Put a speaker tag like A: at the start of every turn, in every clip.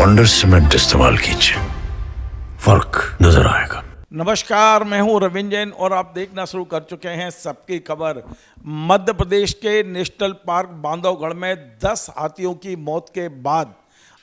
A: Wonder cement इस्तेमाल कीजिए, फर्क नजर आएगा।
B: नमस्कार, मैं हूं रविंद्र जैन और आप देखना शुरू कर चुके हैं सबकी खबर। मध्य प्रदेश के नेशनल पार्क बांधवगढ़ में 10 हाथियों की मौत के बाद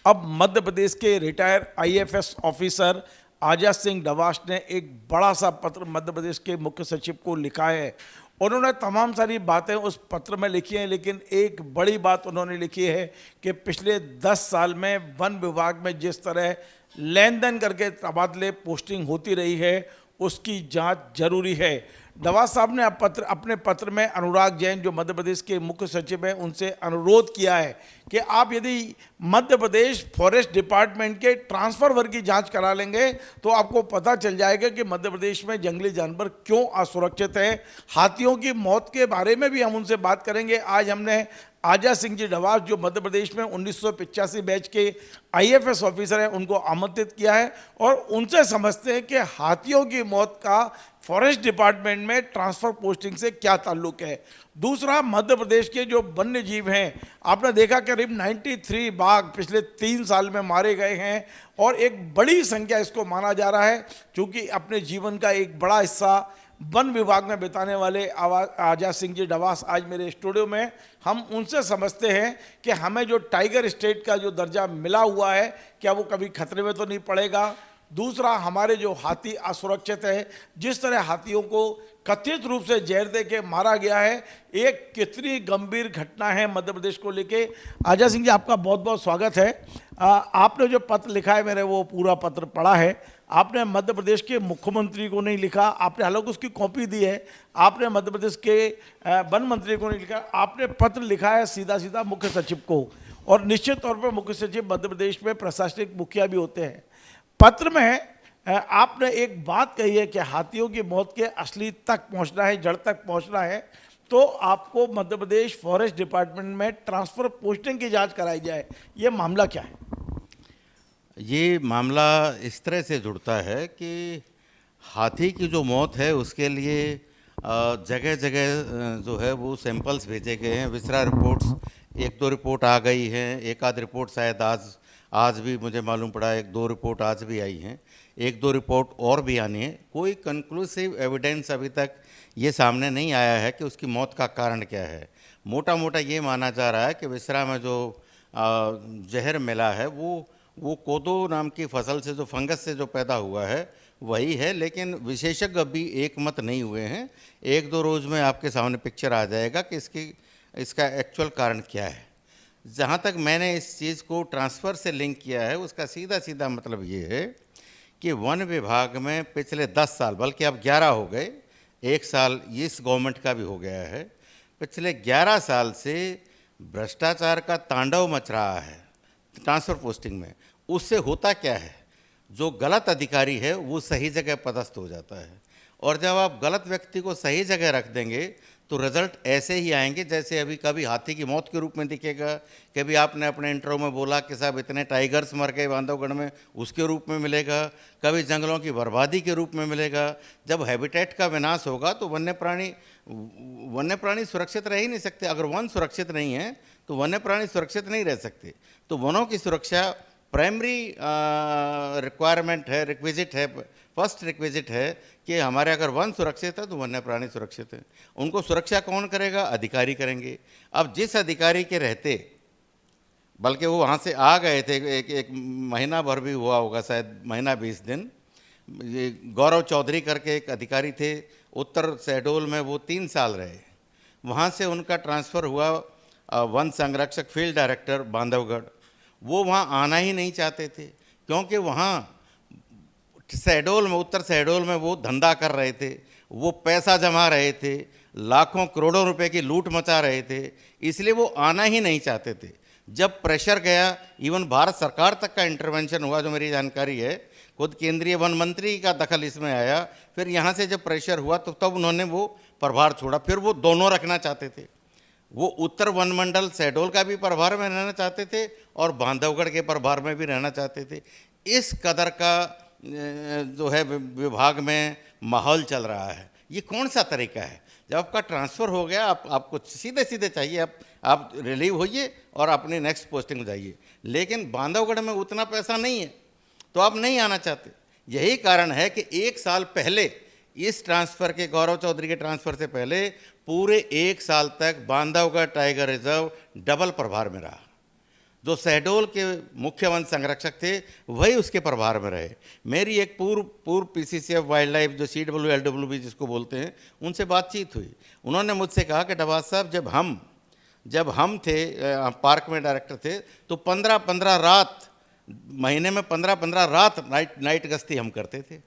B: अब मध्य प्रदेश के रिटायर आईएफएस ऑफिसर आजा सिंह डवास ने एक बड़ा सा पत्र मध्य प्रदेश के मुख्य सचिव को लिखा है। उन्होंने तमाम सारी बातें उस पत्र में लिखी हैं, लेकिन एक बड़ी बात उन्होंने लिखी है कि पिछले 10 साल में वन विभाग में जिस तरह लेन देन करके तबादले पोस्टिंग होती रही है उसकी जांच जरूरी है। डवास साहब ने अपने पत्र में अनुराग जैन जो मध्य प्रदेश के मुख्य सचिव हैं उनसे अनुरोध किया है कि आप यदि मध्य प्रदेश फॉरेस्ट डिपार्टमेंट के ट्रांसफर वर्ग की जांच करा लेंगे तो आपको पता चल जाएगा कि मध्य प्रदेश में जंगली जानवर क्यों असुरक्षित है। हाथियों की मौत के बारे में भी हम उनसे बात करेंगे। आज हमने आजा सिंह जी डवास जो मध्य प्रदेश में 1985 बैच के आईएफएस ऑफिसर हैं उनको आमंत्रित किया है और उनसे समझते हैं कि हाथियों की मौत का फॉरेस्ट डिपार्टमेंट में ट्रांसफर पोस्टिंग से क्या ताल्लुक है। दूसरा, मध्य प्रदेश के जो वन्य जीव हैं, आपने देखा करीब 93 बाघ पिछले 3 साल में मारे गए हैं और एक बड़ी संख्या इसको माना जा रहा है क्योंकि अपने जीवन का एक बड़ा हिस्सा वन विभाग में बिताने वाले आजा सिंह जी डवास आज मेरे स्टूडियो में। हम उनसे समझते हैं कि हमें जो टाइगर स्टेट का जो दर्जा मिला हुआ है क्या वो कभी खतरे में तो नहीं पड़ेगा। दूसरा, हमारे जो हाथी असुरक्षित है, जिस तरह हाथियों को कथित रूप से जहर दे के मारा गया है, एक कितनी गंभीर घटना है मध्य प्रदेश को लेके। आजा सिंह जी, आपका बहुत बहुत स्वागत है। आपने जो पत्र लिखा है मैंने वो पूरा पत्र पढ़ा है। आपने मध्य प्रदेश के मुख्यमंत्री को नहीं लिखा, आपने हालांकि उसकी कॉपी दी है। आपने मध्य प्रदेश के वन मंत्री को नहीं लिखा, आपने पत्र लिखा है सीधा सीधा मुख्य सचिव को। और निश्चित तौर पर मुख्य सचिव मध्य प्रदेश में प्रशासनिक मुखिया भी होते हैं। पत्र में आपने एक बात कही है कि हाथियों की मौत के असली तक पहुंचना है, जड़ तक पहुंचना है तो आपको मध्य प्रदेश फॉरेस्ट डिपार्टमेंट में ट्रांसफर पोस्टिंग की जांच कराई जाए। ये मामला क्या है?
C: ये मामला इस तरह से जुड़ता है कि हाथी की जो मौत है उसके लिए जगह जगह जो है वो सैंपल्स भेजे गए हैं। विसरा रिपोर्ट्स 1-2 रिपोर्ट आ गई हैं, एक आध रिपोर्ट शायद आज भी मुझे मालूम पड़ा 1-2 रिपोर्ट आज भी आई हैं, 1-2 रिपोर्ट और भी आनी है। कोई कंक्लूसिव एविडेंस अभी तक ये सामने नहीं आया है कि उसकी मौत का कारण क्या है। मोटा मोटा ये माना जा रहा है कि विसरा में जो जहर मिला है वो कोदो नाम की फसल से जो फंगस से जो पैदा हुआ है वही है, लेकिन विशेषज्ञ अभी एक मत नहीं हुए हैं। 1-2 रोज़ में आपके सामने पिक्चर आ जाएगा कि इसका एक्चुअल कारण क्या है। जहाँ तक मैंने इस चीज़ को ट्रांसफ़र से लिंक किया है उसका सीधा सीधा मतलब ये है कि वन विभाग में पिछले 10 साल, बल्कि अब 11 हो गए, 1 साल इस गवर्नमेंट का भी हो गया है, पिछले 11 साल से भ्रष्टाचार का तांडव मच रहा है ट्रांसफ़र पोस्टिंग में। उससे होता क्या है, जो गलत अधिकारी है वो सही जगह पदस्थ हो जाता है और जब आप गलत व्यक्ति को सही जगह रख देंगे तो रिज़ल्ट ऐसे ही आएंगे जैसे अभी कभी हाथी की मौत के रूप में दिखेगा, कभी आपने अपने इंटरव्यू में बोला कि साहब इतने टाइगर्स मर गए बांधवगढ़ में, उसके रूप में मिलेगा, कभी जंगलों की बर्बादी के रूप में मिलेगा। जब हैबिटेट का विनाश होगा तो वन्य प्राणी सुरक्षित रह ही नहीं सकते। अगर वन सुरक्षित नहीं है तो वन्य प्राणी सुरक्षित नहीं रह सकते। तो वनों की सुरक्षा प्राइमरी रिक्वायरमेंट है, रिक्विजिट है, फर्स्ट रिक्विजिट है कि हमारे अगर वन सुरक्षित है तो वन्य प्राणी सुरक्षित है। उनको सुरक्षा कौन करेगा? अधिकारी करेंगे। अब जिस अधिकारी के रहते, बल्कि वो वहाँ से आ गए थे, एक महीना भर भी हुआ होगा, शायद महीना 20 दिन, ये गौरव चौधरी करके एक अधिकारी थे, उत्तर शहडोल में वो 3 साल रहे। वहाँ से उनका ट्रांसफ़र हुआ वन संरक्षक फील्ड डायरेक्टर बांधवगढ़। वो वहाँ आना ही नहीं चाहते थे क्योंकि वहाँ शहडोल में, उत्तर शहडोल में वो धंधा कर रहे थे, वो पैसा जमा रहे थे, लाखों करोड़ों रुपए की लूट मचा रहे थे, इसलिए वो आना ही नहीं चाहते थे। जब प्रेशर गया, इवन भारत सरकार तक का इंटरवेंशन हुआ, जो मेरी जानकारी है, खुद केंद्रीय वन मंत्री का दखल इसमें आया। फिर यहाँ से जब प्रेशर हुआ तो तब उन्होंने वो प्रभार छोड़ा। फिर वो दोनों रखना चाहते थे, वो उत्तर वन मंडल शहडोल का भी प्रभार में रहना चाहते थे और बांधवगढ़ के प्रभार में भी रहना चाहते थे। इस कदर का जो है विभाग में माहौल चल रहा है। ये कौन सा तरीका है? जब आपका ट्रांसफ़र हो गया, आपको सीधे सीधे चाहिए, आप रिलीव होइए और अपनी नेक्स्ट पोस्टिंग में जाइए। लेकिन बांधवगढ़ में उतना पैसा नहीं है तो आप नहीं आना चाहते। यही कारण है कि 1 साल पहले इस ट्रांसफ़र के, गौरव चौधरी के ट्रांसफ़र से पहले पूरे 1 साल तक बांधवगढ़ टाइगर रिजर्व डबल प्रभार में रहा। जो शहडोल के मुख्य वन संरक्षक थे वही उसके प्रभार में रहे। मेरी एक पूर्व PCCF वाइल्ड लाइफ, जो CWLWB जिसको बोलते हैं, उनसे बातचीत हुई। उन्होंने मुझसे कहा कि डबाज साहब, जब हम थे पार्क में डायरेक्टर थे तो 15-15 रात, महीने में 15-15 रात नाइट गश्ती हम करते थे।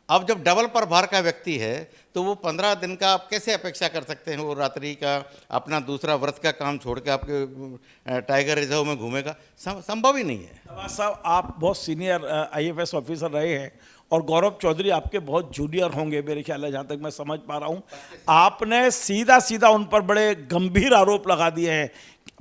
C: अब जब डबल प्रभार का व्यक्ति है तो वो 15 दिन का आप कैसे अपेक्षा कर सकते हैं वो रात्रि का अपना दूसरा व्रत का काम छोड़ के आपके टाइगर रिजर्व में घूमेगा? संभव ही नहीं है।
B: नवाज साहब, आप बहुत सीनियर IAS ऑफिसर रहे हैं और गौरव चौधरी आपके बहुत जूनियर होंगे मेरे ख्याल है, जहाँ तक मैं समझ पा रहा हूँ। आपने सीधा सीधा उन पर बड़े गंभीर आरोप लगा दिए हैं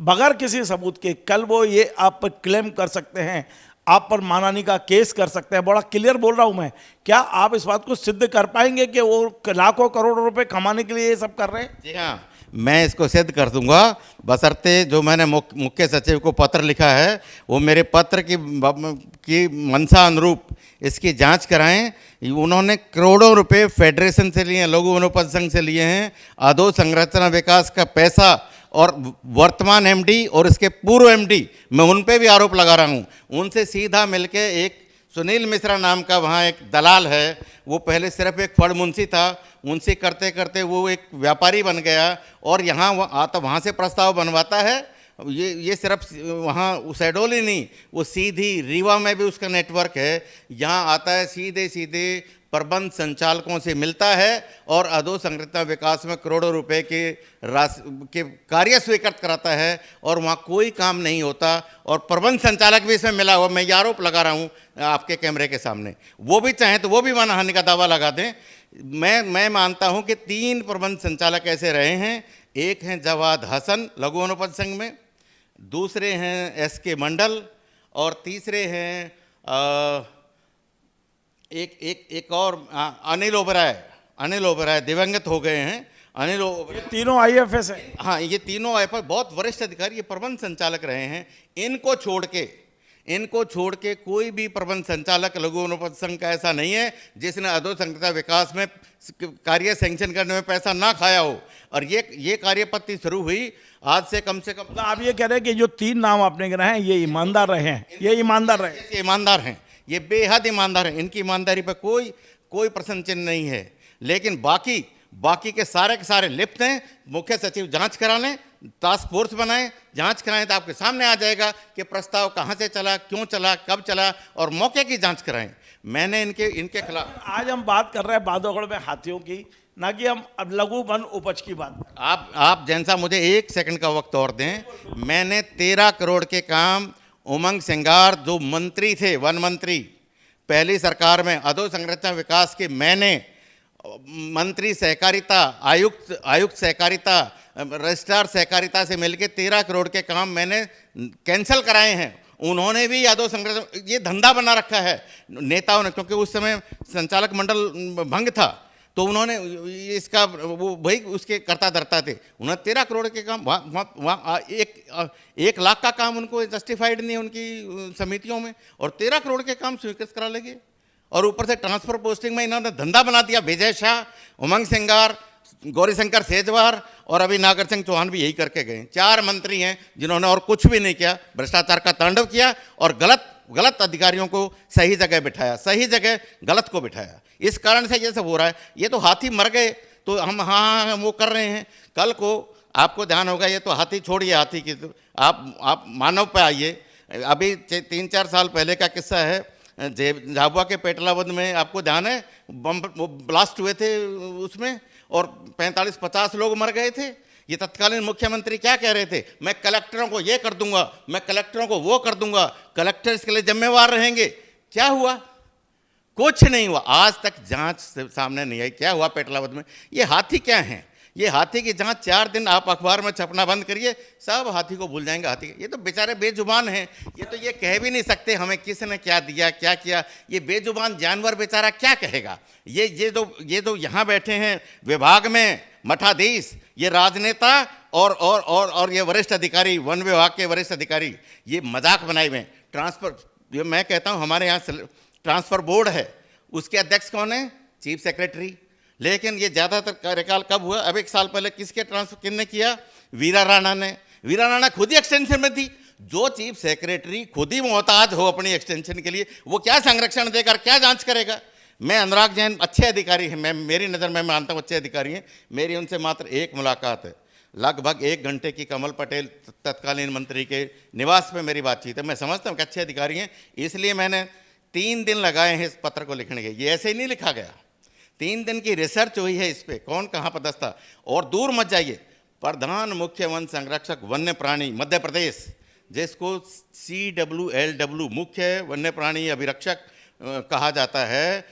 B: बगैर किसी सबूत के। कल वो ये आप पर क्लेम कर सकते हैं, आप पर मानहानि का केस कर सकते हैं। बड़ा क्लियर बोल रहा हूं मैं। क्या आप इस बात को सिद्ध कर पाएंगे कि वो लाखों करोड़ों रुपए कमाने के लिए ये सब कर रहे हैं?
C: जी हाँ, मैं इसको सिद्ध कर दूंगा, बशर्ते जो मैंने मुख्य सचिव को पत्र लिखा है वो मेरे पत्र की मंशा अनुरूप इसकी जांच कराएं। उन्होंने करोड़ों रुपए फेडरेशन से लिए हैं, लघु वनोपज संघ से लिए हैं, अधोसंरचना विकास का पैसा, और वर्तमान MD और इसके पूर्व MD, मैं उन पे भी आरोप लगा रहा हूँ। उनसे सीधा मिलके, एक सुनील मिश्रा नाम का वहाँ एक दलाल है, वो पहले सिर्फ एक फड़ मुंशी था, उनसे करते करते वो एक व्यापारी बन गया और यहाँ आता, वहाँ से प्रस्ताव बनवाता है। ये सिर्फ वहाँ शहडोल ही नहीं, वो सीधी रीवा में भी उसका नेटवर्क है। यहाँ आता है, सीधे सीधे प्रबंध संचालकों से मिलता है और अधोसंरचना विकास में करोड़ों रुपए के कार्य स्वीकृत कराता है और वहाँ कोई काम नहीं होता। और प्रबंध संचालक भी इसमें मिला हुआ, मैं ये आरोप लगा रहा हूँ आपके कैमरे के सामने। वो भी चाहें तो वो भी मानहानि का दावा लगा दें। मैं मानता हूँ कि 3 प्रबंध संचालक ऐसे रहे हैं। एक हैं जवाद हसन लघु वनोपज संघ में, दूसरे हैं SK मंडल, और तीसरे हैं एक और अनिल ओबराय दिवंगत हो गए हैं। अनिल ओबराय,
B: तीनों IAS है।
C: हाँ, ये तीनों IAS बहुत वरिष्ठ अधिकारी, ये प्रबंध संचालक रहे हैं। इनको छोड़ के कोई भी प्रबंध संचालक लघु वनोपज संघ का ऐसा नहीं है जिसने अधोसंरचना विकास में कार्य सैंक्शन करने में पैसा ना खाया हो। और ये कार्यपद्धति शुरू हुई आज से कम से कम।
B: आप ये कह रहे हैं कि जो 3 नाम आपने गिनाए हैं ये ईमानदार रहे हैं, ये
C: ईमानदार हैं, ये बेहद ईमानदार हैं। इनकी ईमानदारी पर कोई प्रश्न चिन्ह नहीं है। लेकिन बाकी के सारे लिप्त हैं। मुख्य सचिव जांच करा लें, टास्क फोर्स बनाएं, जांच कराएं, तो आपके सामने आ जाएगा कि प्रस्ताव कहां से चला, क्यों चला, कब चला, और मौके की जांच कराएं। मैंने इनके खिलाफ।
B: आज हम बात कर रहे हैं बांधवगढ़ में हाथियों की, ना कि हम अब लघु वन उपज की बात।
C: आप जैसा मुझे 1 सेकंड का वक्त और दें। मैंने 13 करोड़ के काम उमंग सिंगार, जो मंत्री थे, वन मंत्री पहली सरकार में, अधोसंरचना विकास के, मैंने मंत्री सहकारिता, आयुक्त सहकारिता, रजिस्ट्रार सहकारिता से मिलकर 13 करोड़ के काम मैंने कैंसिल कराए हैं। उन्होंने भी अधोसंरचना, ये धंधा बना रखा है नेताओं ने, क्योंकि उस समय संचालक मंडल भंग था, तो उन्होंने इसका वो भाई उसके करता धरता थे। उन्होंने 13 करोड़ के काम, वहाँ 1 लाख का काम उनको जस्टिफाइड नहीं उनकी समितियों में, और 13 करोड़ के काम स्वीकृत करा लेंगे। और ऊपर से ट्रांसफर पोस्टिंग में इन्होंने धंधा बना दिया। विजय शाह, उमंग सिंगार, गौरीशंकर सेजवार और अभी नागर सिंह चौहान भी यही करके गए। 4 मंत्री हैं जिन्होंने और कुछ भी नहीं किया, भ्रष्टाचार का तांडव किया और गलत अधिकारियों को सही जगह बिठाया, सही जगह गलत को बिठाया। इस कारण से ये सब हो रहा है। ये तो हाथी मर गए तो हम हाँ वो कर रहे हैं। कल को आपको ध्यान होगा, ये तो हाथी छोड़िए, हाथी की तो आप मानव पे आइए। अभी 3-4 साल पहले का किस्सा है, झाबुआ के पेटलाबंद में आपको ध्यान है, बम ब्लास्ट हुए थे उसमें और 45-50 लोग मर गए थे। ये तत्कालीन मुख्यमंत्री क्या कह रहे थे, मैं कलेक्टरों को ये कर दूंगा, मैं कलेक्टरों को वो कर दूंगा, कलेक्टर इसके लिए जिम्मेवार रहेंगे। क्या हुआ? कुछ नहीं हुआ। आज तक जांच सामने नहीं आई। क्या हुआ पेटलाबंद में? ये हाथी क्या हैं? ये हाथी की जहाँ 4 दिन आप अखबार में छपना बंद करिए, सब हाथी को भूल जाएंगे। हाथी ये तो बेचारे बेजुबान हैं, ये तो ये कह भी नहीं सकते हमें किसने क्या दिया क्या किया। ये बेजुबान जानवर बेचारा क्या कहेगा। ये जो यहाँ बैठे हैं विभाग में मठाधीश, ये राजनेता और ये वरिष्ठ अधिकारी, वन विभाग के वरिष्ठ अधिकारी, ये मजाक बनाए हुए। ट्रांसफर, ये मैं कहता हूँ हमारे यहाँ ट्रांसफर बोर्ड है, उसके अध्यक्ष कौन है? Chief secretary. लेकिन ये ज़्यादातर कार्यकाल कब हुआ? अब 1 साल पहले किसके ट्रांसफर किसने किया? वीरा राणा ने। वीरा राणा खुद ही एक्सटेंशन में थी। जो चीफ सेक्रेटरी खुद ही मोहताज हो अपनी एक्सटेंशन के लिए, वो क्या संरक्षण देकर क्या जांच करेगा? मैं अनुराग जैन अच्छे अधिकारी हैं, मैं मेरी नज़र में मानता हूँ अच्छे अधिकारी हैं। मेरी उनसे मात्र एक मुलाकात है, लगभग 1 घंटे की कमल पटेल तत्कालीन मंत्री के निवास में मेरी बातचीत है। मैं समझता हूँ कि अच्छे अधिकारी हैं, इसलिए मैंने 3 दिन लगाए हैं इस पत्र को लिखने के। ये ऐसे ही नहीं लिखा गया, 3 दिन की रिसर्च हुई है इस पे, कौन कहाँ पदस्थ था। और दूर मत जाइए, प्रधान मुख्य वन संरक्षक वन्य प्राणी मध्य प्रदेश, जिसको CWLW मुख्य वन्य प्राणी अभिरक्षक कहा जाता है,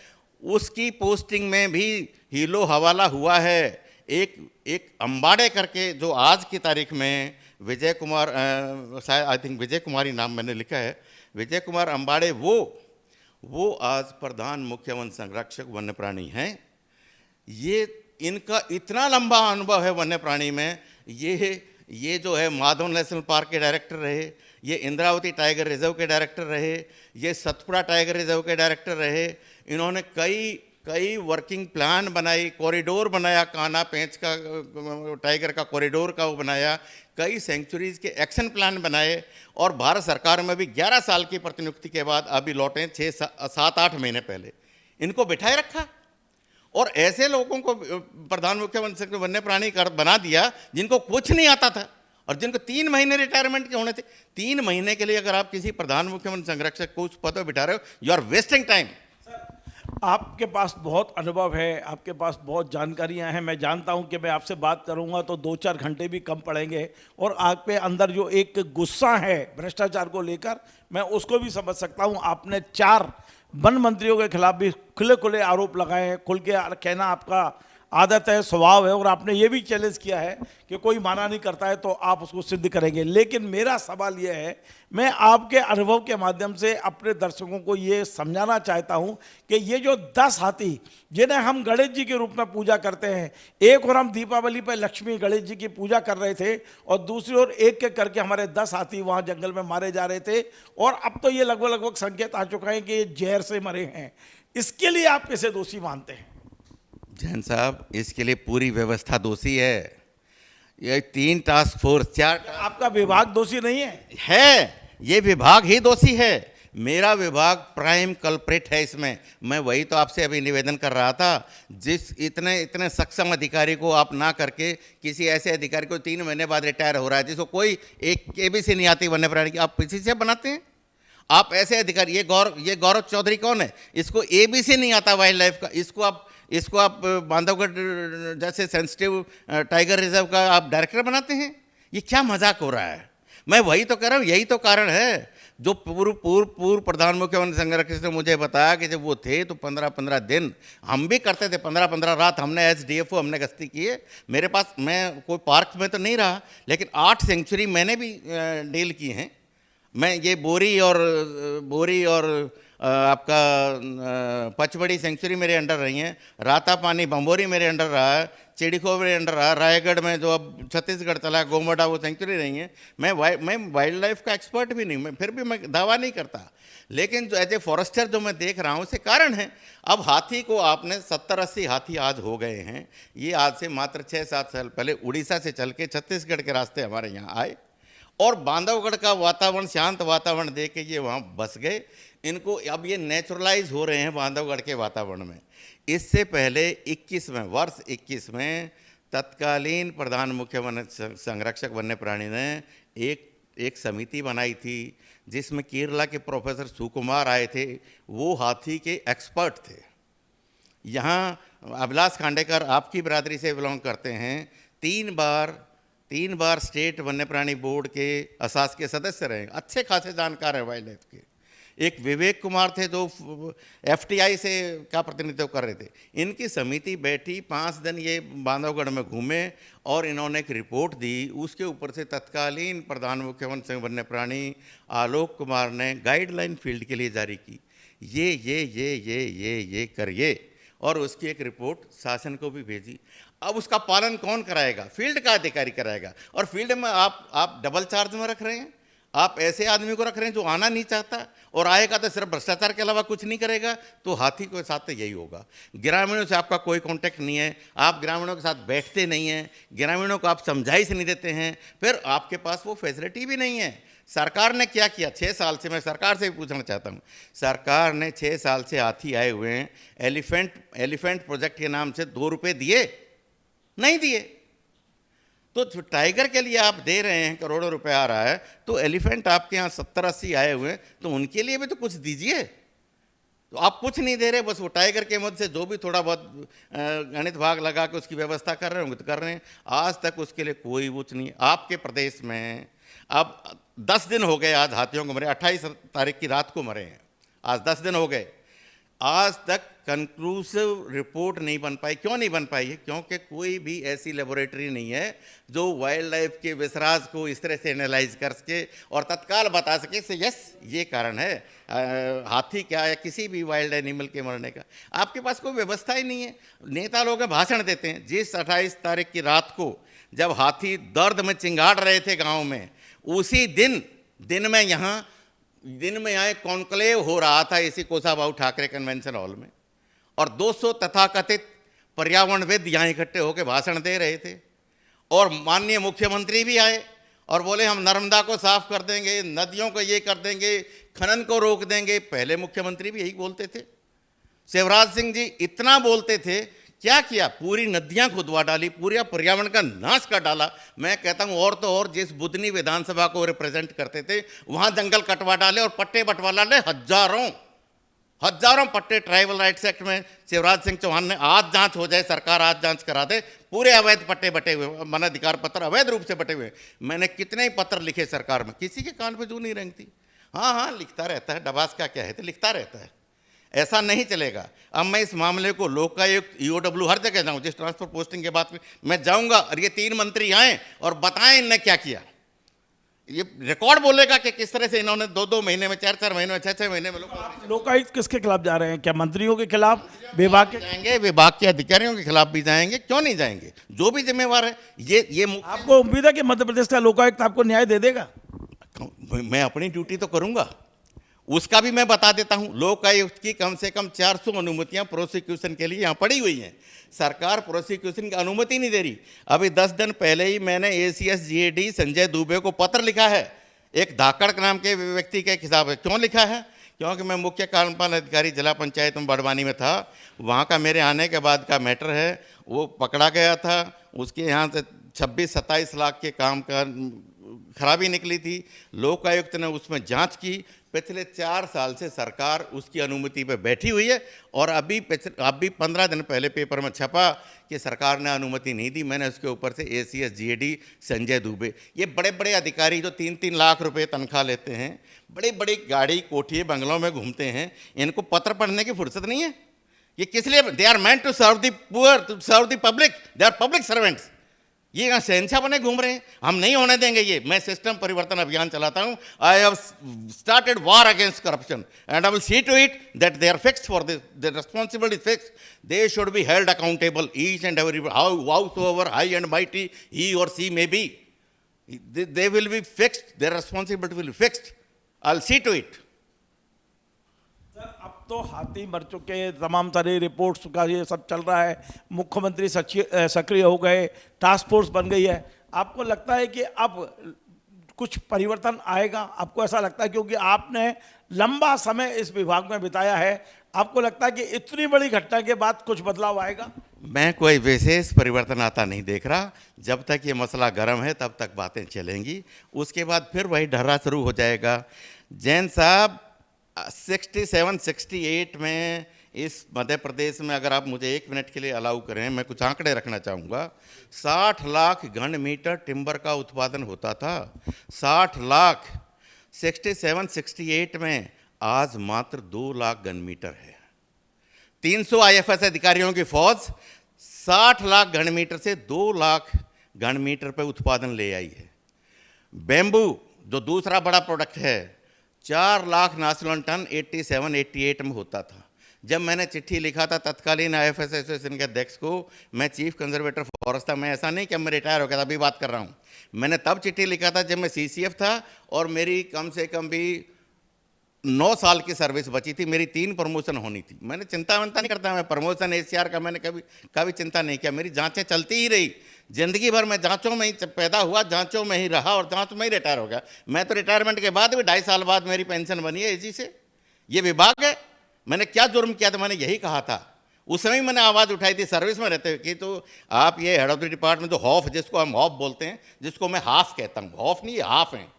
C: उसकी पोस्टिंग में भी हीलो हवाला हुआ है। एक अंबाड़े करके, जो आज की तारीख में विजय कुमार, शायद आई थिंक विजय कुमारी नाम मैंने लिखा है, विजय कुमार अंबाड़े, वो आज प्रधान मुख्य वन संरक्षक वन्य प्राणी हैं। ये इनका इतना लंबा अनुभव है वन्य प्राणी में। ये जो है माधव नेशनल पार्क के डायरेक्टर रहे, ये इंद्रावती टाइगर रिजर्व के डायरेक्टर रहे, ये सतपुड़ा टाइगर रिजर्व के डायरेक्टर रहे। इन्होंने कई वर्किंग प्लान बनाई, कॉरिडोर बनाया, कान्हा पेंच का टाइगर का कॉरिडोर का वो बनाया, कई सेंचुरीज के एक्शन प्लान बनाए। और भारत सरकार में भी 11 साल की प्रतिनियुक्ति के बाद अभी लौटे 6-7-8 महीने पहले इनको बिठाए रखा। और ऐसे लोगों को प्रधान मुख्य वन्य प्राणी कर बना दिया जिनको कुछ नहीं आता था और जिनको 3 महीने रिटायरमेंट के होने थे। 3 महीने के लिए अगर आप किसी प्रधान मुख्य वन संरक्षक को उस पद पर बिठा रहे हो, यू आर वेस्टिंग टाइम।
B: आपके पास बहुत अनुभव है, आपके पास बहुत जानकारियां हैं। मैं जानता हूं कि मैं आपसे बात करूंगा तो 2-4 घंटे भी कम पड़ेंगे। और आप पे अंदर जो एक गुस्सा है भ्रष्टाचार को लेकर, मैं उसको भी समझ सकता हूं। आपने 4 वन मंत्रियों के खिलाफ भी खुले खुले आरोप लगाए हैं, खुल के कहना आपका आदत है, स्वभाव है। और आपने ये भी चैलेंज किया है कि कोई माना नहीं करता है तो आप उसको सिद्ध करेंगे। लेकिन मेरा सवाल ये है, मैं आपके अनुभव के माध्यम से अपने दर्शकों को ये समझाना चाहता हूं कि ये जो 10 हाथी जिन्हें हम गणेश जी के रूप में पूजा करते हैं, एक और हम दीपावली पर लक्ष्मी गणेश जी की पूजा कर रहे थे और दूसरी ओर एक एक करके हमारे 10 हाथी वहाँ जंगल में मारे जा रहे थे। और अब तो ये लगभग संकेत आ चुका है कि ये जहर से मरे हैं। इसके लिए आप किसे दोषी मानते हैं?
C: जैन साहब, इसके लिए पूरी व्यवस्था दोषी है। ये 3 टास्क फोर्स, 4
B: आपका विभाग दोषी नहीं
C: है, ये विभाग ही दोषी है। मेरा विभाग प्राइम कल्प्रिट है इसमें। मैं वही तो आपसे अभी निवेदन कर रहा था, जिस इतने सक्षम अधिकारी को आप ना करके किसी ऐसे अधिकारी को 3 महीने बाद रिटायर हो रहा है, जिसको कोई एक ABC नहीं आती वन्य प्राणी की, आप किसी से बनाते हैं? आप ऐसे अधिकारी, ये गौरव चौधरी कौन है? इसको ABC नहीं आता वाइल्ड लाइफ का, इसको आप बांधवगढ़ जैसे सेंसिटिव टाइगर रिजर्व का आप डायरेक्टर बनाते हैं? ये क्या मजाक हो रहा है? मैं वही तो कह रहा हूँ, यही तो कारण है। जो पूर्व प्रधान मुख्य वन संरक्षक ने मुझे बताया कि जब वो थे तो 15-15 दिन हम भी करते थे, 15-15 रात हमने SDFO हमने गश्ती की है। मेरे पास, मैं कोई पार्क में तो नहीं रहा, लेकिन 8 सेंचुरी मैंने भी डील की हैं। मैं ये बोरी और आपका पचमढ़ी सेंचुरी मेरे अंडर रही हैं, रातापानी बम्बोरी मेरे अंडर रहा है, चिड़िखो मेरे अंडर रहा, रायगढ़ में जो अब छत्तीसगढ़ चला है गोमडा, वो सेंचुरी रही हैं। मैं वाइल्ड लाइफ का एक्सपर्ट भी नहीं, मैं फिर भी मैं दावा नहीं करता। लेकिन जो एज ए फॉरेस्टर जो मैं देख रहा हूँ, उससे कारण है। अब हाथी को आपने 70-80 हाथी आज हो गए हैं। ये आज से मात्र 6-7 साल पहले उड़ीसा से चल के छत्तीसगढ़ के रास्ते हमारे यहाँ आए और बांधवगढ़ का वातावरण, शांत वातावरण देख के ये वहाँ बस गए। इनको अब ये नेचुरलाइज हो रहे हैं बांधवगढ़ के वातावरण में। इससे पहले 21 में तत्कालीन प्रधान मुख्य वन संरक्षक वन्य प्राणी ने एक समिति बनाई थी, जिसमें केरला के प्रोफेसर सुकुमार आए थे। वो हाथी के एक्सपर्ट थे। यहाँ अभिलाष खांडेकर आपकी बिरादरी से बिलोंग करते हैं, 3 बार स्टेट वन्य प्राणी बोर्ड के असास के सदस्य रहे, अच्छे खासे जानकार हैं वाइल्ड लाइफ के। एक विवेक कुमार थे जो FTI से का प्रतिनिधित्व कर रहे थे। इनकी समिति बैठी, 5 दिन ये बांधवगढ़ में घूमे और इन्होंने एक रिपोर्ट दी। उसके ऊपर से तत्कालीन प्रधान मुख्यमंत्री वन्य प्राणी आलोक कुमार ने गाइडलाइन फील्ड के लिए जारी की, ये करिए, और उसकी एक रिपोर्ट शासन को भी भेजी। अब उसका पालन कौन कराएगा? फील्ड का अधिकारी कराएगा। और फील्ड में आप डबल चार्ज में रख रहे हैं, आप ऐसे आदमी को रख रहे हैं जो आना नहीं चाहता और आएगा तो सिर्फ भ्रष्टाचार के अलावा कुछ नहीं करेगा। तो हाथी के साथ तो यही होगा। ग्रामीणों से आपका कोई कांटेक्ट नहीं है, आप ग्रामीणों के साथ बैठते नहीं हैं, ग्रामीणों को आप समझाइश नहीं देते हैं, फिर आपके पास वो फैसिलिटी भी नहीं है। सरकार ने क्या किया 6 साल से? मैं सरकार से भी पूछना चाहता हूँ, सरकार ने 6 साल से हाथी आए हुए हैं, एलिफेंट प्रोजेक्ट के नाम से 2 रुपये दिए? नहीं दिए। तो टाइगर के लिए आप दे रहे हैं, करोड़ों रुपए आ रहा है, तो एलिफेंट आपके यहाँ 70-80 आए हुए हैं, तो उनके लिए भी तो कुछ दीजिए। तो आप कुछ नहीं दे रहे, बस वो टाइगर के मध्य से जो भी थोड़ा बहुत गणित भाग लगा के उसकी व्यवस्था कर रहे होंगे तो कर रहे हैं। आज तक उसके लिए कोई कुछ नहीं। आपके प्रदेश में अब 10 दिन हो गए, आज हाथियों को मरे, 28 तारीख की रात को मरे हैं, आज 10 दिन हो गए। आज तक कंक्लूसिव रिपोर्ट नहीं बन पाई। क्यों नहीं बन पाई है? क्योंकि कोई भी ऐसी लेबोरेटरी नहीं है जो वाइल्ड लाइफ के विसराज को इस तरह से एनालाइज कर सके और तत्काल बता सके से यस ये कारण है हाथी क्या है किसी भी वाइल्ड एनिमल के मरने का। आपके पास कोई व्यवस्था ही नहीं है। नेता लोग भाषण देते हैं। जिस 28 तारीख की रात को जब हाथी दर्द में चिंगाड़ रहे थे गाँव में, उसी दिन में यहाँ दिन में यहाँ कॉन्क्लेव हो रहा था इसी कोसाबाऊ ठाकरे कन्वेंशन हॉल में, और 200 तथाकथित पर्यावरणविद यहाँ इकट्ठे होकर भाषण दे रहे थे। और माननीय मुख्यमंत्री भी आए और बोले हम नर्मदा को साफ कर देंगे, नदियों को ये कर देंगे, खनन को रोक देंगे। पहले मुख्यमंत्री भी यही बोलते थे। शिवराज सिंह जी इतना बोलते थे, क्या किया? पूरी नदियां खुदवा डाली, पूरा पर्यावरण का नाश कर डाला। मैं कहता हूं और तो और जिस बुधनी विधानसभा को रिप्रेजेंट करते थे वहां जंगल कटवा डाले और पट्टे बंटवा डाले, हजारों पट्टे। ट्राइबल राइट्स एक्ट में शिवराज सिंह चौहान ने आज जांच हो जाए, सरकार आज जांच करा दे, पूरे अवैध पट्टे बटे हुए, वन अधिकार पत्र अवैध रूप से बटे हुए। मैंने कितने ही पत्र लिखे सरकार में, किसी के कान पे जू नहीं रेंगती। हाँ लिखता रहता है, डबास का क्या है तो लिखता रहता है। ऐसा नहीं चलेगा। अब मैं इस मामले को लोकायुक्त EOW हर जगह जाऊं, जिस ट्रांसफर पोस्टिंग के बाद मैं जाऊंगा और ये 3 मंत्री आए और बताएं इनने क्या किया। ये रिकॉर्ड बोलेगा कि किस तरह से इन्होंने 2-2 महीने में, 4-4 महीने में, 6-6 महीने में
B: लोकायुक्त किसके खिलाफ जा रहे हैं? क्या मंत्रियों के खिलाफ, विभाग के
C: जाएंगे? विभाग के अधिकारियों के खिलाफ भी जाएंगे। क्यों नहीं जाएंगे? जो भी जिम्मेवार है ये
B: आपको उम्मीद है कि मध्य प्रदेश का लोकायुक्त आपको न्याय दे देगा?
C: मैं अपनी ड्यूटी तो करूंगा, उसका भी मैं बता देता हूं। लोकायुक्त की कम से कम 400 अनुमतियां प्रोसिक्यूशन के लिए यहां पड़ी हुई हैं। सरकार प्रोसिक्यूशन की अनुमति नहीं दे रही। अभी 10 दिन पहले ही मैंने ACS GAD संजय दुबे को पत्र लिखा है, एक धाकड़ नाम के व्यक्ति के खिलाफ है। क्यों लिखा है? क्योंकि मैं मुख्य कार्यपालन अधिकारी जिला पंचायत में बड़वानी में था, वहाँ का मेरे आने के बाद का मैटर है। वो पकड़ा गया था, उसके यहाँ से 26-27 लाख के काम का खराबी निकली थी। लोकायुक्त ने उसमें जांच की। पिछले 4 साल से सरकार उसकी अनुमति पे बैठी हुई है और अभी 15 दिन पहले पेपर में छपा कि सरकार ने अनुमति नहीं दी। मैंने उसके ऊपर से ACS GAD संजय दुबे, ये बड़े बड़े अधिकारी जो 3-3 लाख रुपए तनख्वाह लेते हैं, बड़ी बड़ी गाड़ी कोठिए बंगलों में घूमते हैं, इनको पत्र पढ़ने की फुर्सत नहीं है। ये किस लिए? They are meant to serve the poor, to serve the public, they are public servants. ये यहाँ शहंशाह बने घूम रहे हैं, हम नहीं होने देंगे ये। मैं सिस्टम परिवर्तन अभियान चलाता हूँ। I have started war against corruption and I will see to it that they are fixed for this, the responsibility is fixed, they should be held accountable each and every, howsoever high and mighty he or she may be, they will be fixed, their responsibility will be fixed. I'll see to it.
B: अब तो हाथी मर चुके, तमाम सारी reports का ये सब चल रहा है, मुख्यमंत्री सक्रिय हो गए, टास्क फोर्स बन गई है। आपको लगता है कि अब कुछ परिवर्तन आएगा? आपको ऐसा लगता है क्योंकि आपने लंबा समय इस विभाग में बिताया है, आपको लगता है कि इतनी बड़ी घटना के बाद कुछ बदलाव आएगा?
C: मैं कोई विशेष परिवर्तन आता नहीं देख रहा। जब तक ये मसला गर्म है तब तक बातें चलेंगी, उसके बाद फिर वही ढर्रा शुरू हो जाएगा। जैन साहब 67-68 में इस मध्य प्रदेश में, अगर आप मुझे 1 मिनट के लिए अलाउ करें, मैं कुछ आंकड़े रखना चाहूँगा। 60 लाख घन मीटर टिम्बर का उत्पादन होता था, 60 लाख। 67-68 में आज मात्र 2 लाख घन मीटर है। 300 आईएफएस अधिकारियों की फौज 60 लाख घन मीटर से 2 लाख घन मीटर पर उत्पादन ले आई है। बेम्बू जो दूसरा बड़ा प्रोडक्ट है, 4 लाख नेशनल टन 87-88 में होता था। जब मैंने चिट्ठी लिखा था तत्कालीन आईएफएस एसोसिएशन के अध्यक्ष को, मैं चीफ कंजर्वेटर फॉरेस्ट था, मैं ऐसा नहीं कि मैं रिटायर हो गया था, अभी बात कर रहा हूँ, मैंने तब चिट्ठी लिखा था जब मैं सीसीएफ था और मेरी कम से कम भी 9 साल की सर्विस बची थी, मेरी 3 प्रमोशन होनी थी। मैंने चिंता वंता नहीं करता, मैं प्रमोशन एसीआर का मैंने कभी चिंता नहीं किया, मेरी जांचें चलती ही रही। जिंदगी भर मैं जांचों में ही पैदा हुआ, जांचों में ही रहा और जांच में ही रिटायर हो गया। मैं तो रिटायरमेंट के बाद भी 2.5 साल बाद मेरी पेंशन बनी है एजी से। ये विभाग है, मैंने क्या जुर्म किया था, मैंने यही कहा था। उस समय मैंने आवाज़ उठाई थी सर्विस में रहते हुए कि तो आप ये हेड ऑफ द डिपार्टमेंट जो हॉफ, जिसको हम हॉफ बोलते हैं, जिसको मैं हाफ कहता हूँ, हॉफ नहीं, ये हाफ हैं,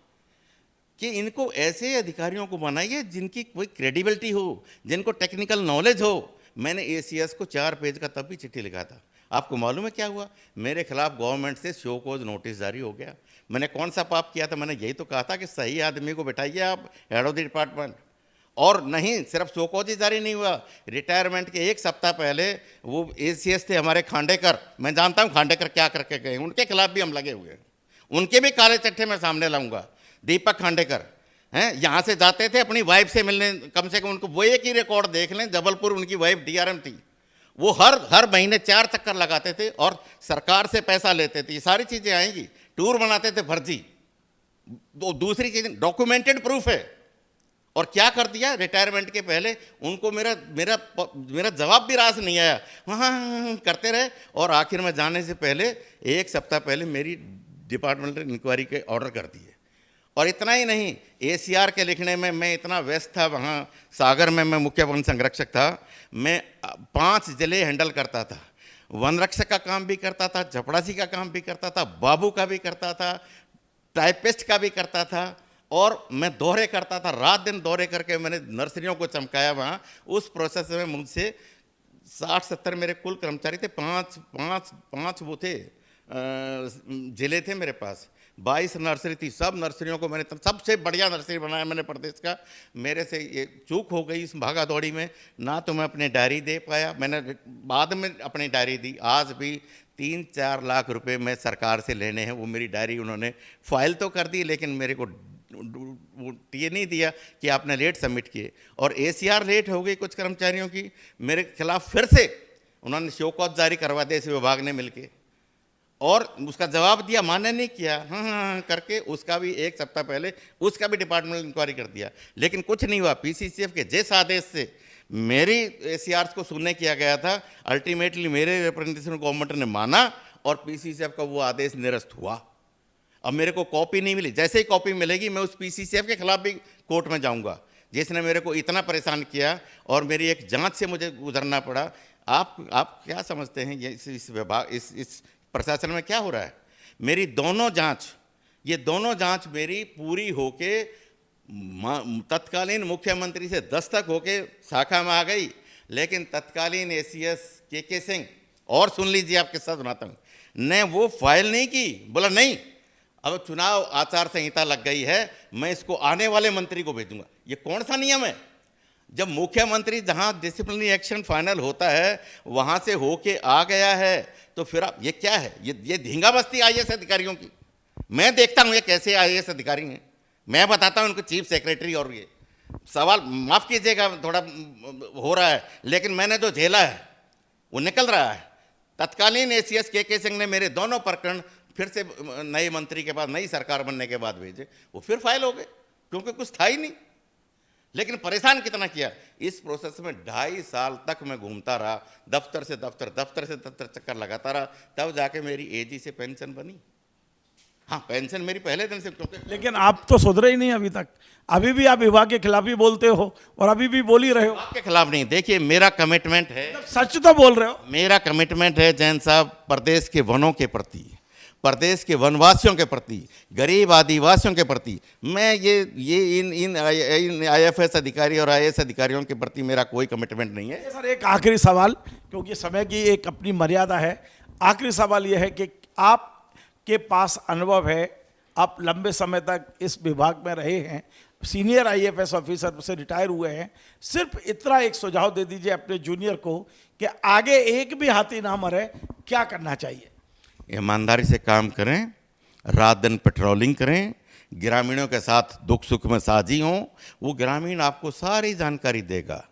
C: कि इनको ऐसे अधिकारियों को बनाइए जिनकी कोई क्रेडिबिलिटी हो, जिनको टेक्निकल नॉलेज हो। मैंने एसीएस को 4 पेज का तब भी चिट्ठी लिखा था। आपको मालूम है क्या हुआ? मेरे खिलाफ गवर्नमेंट से शो कॉज नोटिस जारी हो गया। मैंने कौन सा पाप किया था? मैंने यही तो कहा था कि सही आदमी को बिठाइए आप हेड ऑफ द डिपार्टमेंट। और नहीं, सिर्फ शो कॉज ही जारी नहीं हुआ, रिटायरमेंट के 1 सप्ताह पहले वो एसीएस थे हमारे खांडेकर, मैं जानता हूँ खांडेकर क्या करके गए, उनके खिलाफ भी हम लगे हुए हैं, उनके भी काले चट्टे मैं सामने लाऊंगा। दीपक खांडेकर हैं, यहाँ से जाते थे अपनी वाइफ से मिलने, कम से कम उनको वो एक ही रिकॉर्ड देख लें, जबलपुर उनकी वाइफ डीआरएम थी, वो हर महीने 4 चक्कर लगाते थे और सरकार से पैसा लेते थे। ये सारी चीज़ें आएंगी, टूर बनाते थे फर्जी। दूसरी चीज़ डॉक्यूमेंटेड प्रूफ है। और क्या कर दिया, रिटायरमेंट के पहले उनको मेरा जवाब भी रास नहीं आया, हाँ करते रहे। और आखिर में जाने से पहले 1 सप्ताह पहले मेरी डिपार्टमेंटल इंक्वायरी के ऑर्डर कर दिए। और इतना ही नहीं, एसीआर के लिखने में मैं इतना व्यस्त था, वहाँ सागर में मैं मुख्य वन संरक्षक था, मैं 5 जिले हैंडल करता था, वन रक्षक का काम भी करता था, चपड़ासी का काम भी करता था, बाबू का भी करता था, टाइपिस्ट का भी करता था, और मैं दौरे करता था, रात दिन दौरे करके मैंने नर्सरियों को चमकाया वहाँ। उस प्रोसेस में मुझसे 60-70 मेरे कुल कर्मचारी थे, 5 वो थे जिले थे मेरे पास, 22 नर्सरी थी। सब नर्सरियों को मैंने सबसे बढ़िया नर्सरी बनाया मैंने प्रदेश का। मेरे से ये चूक हो गई इस भागा दौड़ी में, ना तो मैं अपनी डायरी दे पाया, मैंने बाद में अपनी डायरी दी। आज भी 3-4 लाख रुपए मैं सरकार से लेने हैं, वो मेरी डायरी उन्होंने फाइल तो कर दी, लेकिन मेरे को ये नहीं दिया कि आपने लेट सबमिट किए। और एसीआर लेट हो गई कुछ कर्मचारियों की, मेरे खिलाफ फिर से उन्होंने शो कॉज जारी करवा दिया इस विभाग ने मिलके, और उसका जवाब दिया, मान्य नहीं किया, हाँ करके उसका भी 1 सप्ताह पहले उसका भी डिपार्टमेंटल इंक्वायरी कर दिया। लेकिन कुछ नहीं हुआ। पीसीसीएफ के जिस आदेश से मेरी एसीआर को सुनने किया गया था, अल्टीमेटली मेरे रिप्रेजेंटेशन गवर्नमेंट ने माना और पीसीसीएफ का वो आदेश निरस्त हुआ। अब मेरे को कॉपी नहीं मिली, जैसे ही कॉपी मिलेगी मैं उस पीसीसीएफ के खिलाफ भी कोर्ट में जाऊंगा, जिसने मेरे को इतना परेशान किया और मेरी एक जांच से मुझे गुजरना पड़ा। आप क्या समझते हैं ये इस विभाग, इस प्रशासन में क्या हो रहा है? मेरी दोनों जांच मेरी पूरी होके तत्कालीन मुख्यमंत्री से दस्तक होके शाखा में आ गई, लेकिन तत्कालीन एसीएस के सिंह, और सुन लीजिए आप किस्सा सुनाता हूँ, ने वो फाइल नहीं की। बोला नहीं, अब चुनाव आचार संहिता लग गई है, मैं इसको आने वाले मंत्री को भेजूंगा। ये कौन सा नियम है? जब मुख्यमंत्री जहां डिसिप्लिनरी एक्शन फाइनल होता है वहां से होके आ गया है, तो फिर आप ये क्या है? ये धींगा बस्ती आईएएस अधिकारियों की। मैं देखता हूं ये कैसे आईएएस अधिकारी हैं, मैं बताता हूं उनको चीफ सेक्रेटरी। और ये सवाल माफ कीजिएगा थोड़ा हो रहा है, लेकिन मैंने जो झेला है वो निकल रहा है। तत्कालीन एसीएस के सिंह ने मेरे दोनों प्रकरण फिर से नए मंत्री के पास, नई सरकार बनने के बाद भेजे, वो फिर फाइल हो गए, क्योंकि कुछ था ही नहीं। लेकिन परेशान कितना किया इस प्रोसेस में, 2.5 साल तक मैं घूमता रहा, दफ्तर से दफ्तर चक्कर लगाता रहा, तब जाके मेरी एजी से पेंशन बनी। हाँ, पेंशन मेरी पहले दिन से, क्योंकि
B: लेकिन आप तो सुधरे ही नहीं अभी तक, अभी भी आप विभाग के खिलाफ ही बोलते हो और अभी भी बोल ही रहे हो।
C: आपके खिलाफ नहीं, देखिए मेरा कमिटमेंट है,
B: सच तो बोल रहे हो।
C: मेरा कमिटमेंट है जैन साहब, प्रदेश के वनों के प्रति, प्रदेश के वनवासियों के प्रति, गरीब आदिवासियों के प्रति। मैं ये इन आईएफएस अधिकारी और आईएएस अधिकारियों के प्रति मेरा कोई कमिटमेंट नहीं है।
B: सर एक आखिरी सवाल, क्योंकि समय की एक अपनी मर्यादा है, आखिरी सवाल यह है कि आपके पास अनुभव है, आप लंबे समय तक इस विभाग में रहे हैं, सीनियर आईएफएस ऑफिसर से रिटायर हुए हैं, सिर्फ इतना एक सुझाव दे दीजिए अपने जूनियर को कि आगे एक भी हाथी ना मरे, क्या करना चाहिए?
C: ईमानदारी से काम करें, रात दिन पेट्रोलिंग करें, ग्रामीणों के साथ दुख सुख में साझी हों। वो ग्रामीण आपको सारी जानकारी देगा,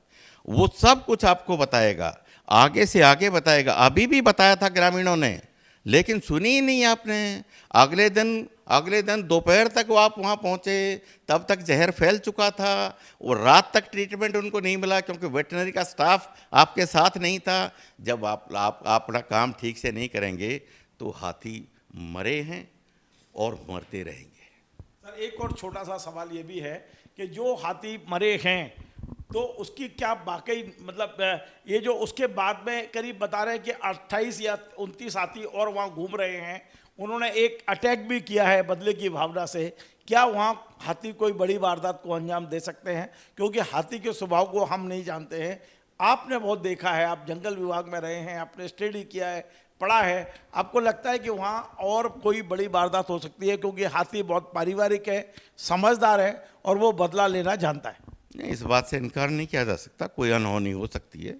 C: वो सब कुछ आपको बताएगा, आगे से आगे बताएगा। अभी भी बताया था ग्रामीणों ने, लेकिन सुनी ही नहीं आपने। अगले दिन दोपहर तक वो आप वहाँ पहुँचे, तब तक जहर फैल चुका था और रात तक ट्रीटमेंट उनको नहीं मिला, क्योंकि वेटनरी का स्टाफ आपके साथ नहीं था। जब आप अपना काम ठीक से नहीं करेंगे तो हाथी मरे हैं और मरते रहेंगे।
B: सर, एक और छोटा सा सवाल ये भी है कि जो हाथी मरे हैं तो उसकी क्या वाकई मतलब ये जो उसके बाद में करीब बता रहे हैं कि 28 या 29 हाथी और वहाँ घूम रहे हैं, उन्होंने एक अटैक भी किया है बदले की भावना से। क्या वहाँ हाथी कोई बड़ी वारदात को अंजाम दे सकते हैं? क्योंकि हाथी के स्वभाव को हम नहीं जानते हैं। आपने बहुत देखा है, आप जंगल विभाग में रहे हैं, आपने स्टडी किया है, पढ़ा है, आपको लगता है कि वहाँ और कोई बड़ी वारदात हो सकती है? क्योंकि हाथी बहुत पारिवारिक है, समझदार है और वो बदला लेना जानता है।
C: नहीं, इस बात से इनकार नहीं किया जा सकता, कोई अनहोनी हो सकती है,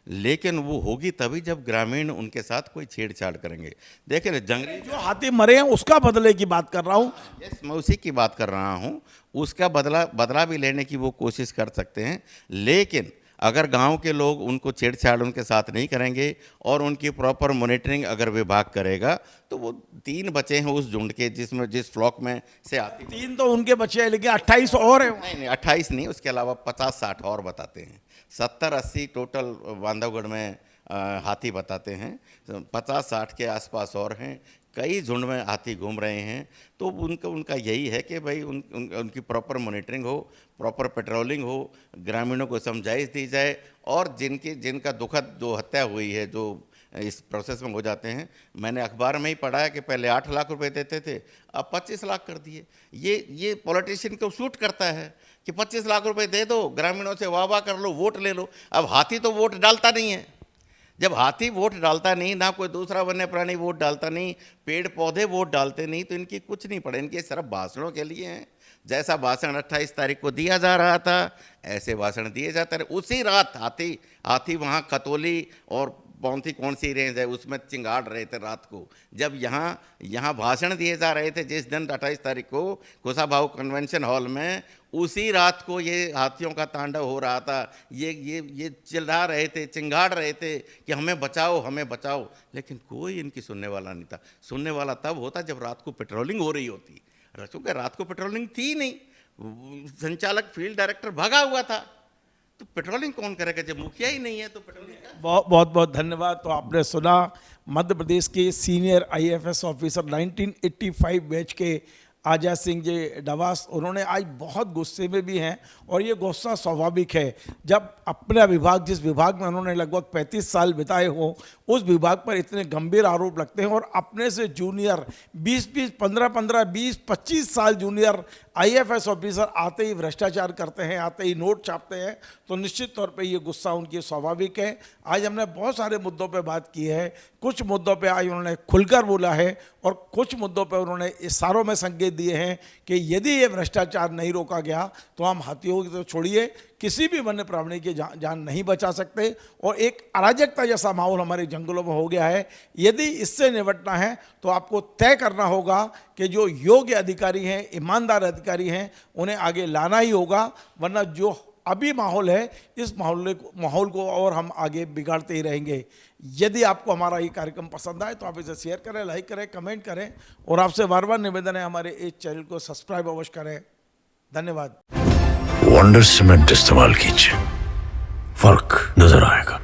C: लेकिन वो होगी तभी जब ग्रामीण उनके साथ कोई छेड़छाड़ करेंगे। देखिए ना, जंगली
B: जो हाथी मरे हैं उसका बदले की बात कर रहा हूँ।
C: यस, मैं उसी की बात कर रहा हूँ। उसका बदला भी लेने की वो कोशिश कर सकते हैं, लेकिन अगर गांव के लोग उनको छेड़छाड़ उनके साथ नहीं करेंगे और उनकी प्रॉपर मॉनिटरिंग अगर विभाग करेगा, तो वो 3 बचे हैं उस झुंड के जिस फ्लॉक में से आती।
B: 3 तो उनके बचे हैं, लेकिन 28 और हैं।
C: नहीं, 28 नहीं, उसके अलावा 50-60 और बताते हैं। 70-80 टोटल बांधवगढ़ में हाथी बताते हैं, 50-60 के आसपास और हैं। कई झुंड में हाथी घूम रहे हैं। तो उनका यही है कि भाई उनकी प्रॉपर मॉनिटरिंग हो, प्रॉपर पेट्रोलिंग हो, ग्रामीणों को समझाइश दी जाए, और जिनका दुखद जो हत्या हुई है, जो इस प्रोसेस में हो जाते हैं। मैंने अखबार में ही पढ़ा है कि पहले 8 लाख रुपए देते थे, अब 25 लाख कर दिए। ये पॉलिटिशियन को शूट करता है कि 25 लाख रुपए दे दो, ग्रामीणों से वाह वाह कर लो, वोट ले लो। अब हाथी तो वोट डालता नहीं है। जब हाथी वोट डालता नहीं, ना कोई दूसरा वन्य प्राणी वोट डालता नहीं, पेड़ पौधे वोट डालते नहीं, तो इनकी कुछ नहीं पड़े। इनके सिर्फ भाषणों के लिए हैं। जैसा भाषण 28 तारीख को दिया जा रहा था, ऐसे भाषण दिए जाते रहे। उसी रात हाथी वहाँ खतौली और कौन सी रेंज है उसमें चिंगाड़ रहे थे रात को, जब यहाँ भाषण दिए जा रहे थे जिस दिन 28 तारीख को कुशाभाऊ कन्वेंशन हॉल में, उसी रात को ये हाथियों का तांडव हो रहा था। ये चिल्ला रहे थे, चिंगाड़ रहे थे कि हमें बचाओ, हमें बचाओ, लेकिन कोई इनकी सुनने वाला नहीं था। सुनने वाला तब होता जब रात को पेट्रोलिंग हो रही होती। क्योंकि रात को पेट्रोलिंग थी नहीं, संचालक फील्ड डायरेक्टर भागा हुआ था, तो पेट्रोलिंग कौन करेगा जब मुखिया ही नहीं है? तो पेट्रोलिंग
B: बहुत बहुत धन्यवाद। तो आपने सुना मध्य प्रदेश के सीनियर आईएफएस ऑफिसर 1985 बैच के आजाद सिंह जी डवास, उन्होंने आज बहुत गुस्से में भी हैं, और ये गुस्सा स्वाभाविक है। जब अपना विभाग, जिस विभाग में उन्होंने लगभग 35 साल बिताए हों, उस विभाग पर इतने गंभीर आरोप लगते हैं, और अपने से जूनियर 20-20, 15-15, 20-25 साल जूनियर आईएफएस ऑफिसर आते ही भ्रष्टाचार करते हैं, आते ही नोट छापते हैं, तो निश्चित तौर पे ये गुस्सा उनकी स्वाभाविक है। आज हमने बहुत सारे मुद्दों पे बात की है, कुछ मुद्दों पे आज उन्होंने खुलकर बोला है, और कुछ मुद्दों पे उन्होंने इशारों में संकेत दिए हैं कि यदि ये भ्रष्टाचार नहीं रोका गया तो हम हाथियों की तो छोड़िए, किसी भी वन्य प्राणी की जान नहीं बचा सकते, और एक अराजकता जैसा माहौल हमारे जंगलों में हो गया है। यदि इससे निपटना है तो आपको तय करना होगा कि जो योग्य अधिकारी हैं, ईमानदार अधिकारी हैं, उन्हें आगे लाना ही होगा, वरना जो अभी माहौल है, इस माहौल को और हम आगे बिगाड़ते ही रहेंगे। यदि आपको हमारा ये कार्यक्रम पसंद आए तो आप इसे शेयर करें, लाइक करें, कमेंट करें, और आपसे बार बार निवेदन है हमारे इस चैनल को सब्सक्राइब अवश्य करें। धन्यवाद।
A: वंडर सीमेंट इस्तेमाल कीजिए, फर्क नजर आएगा।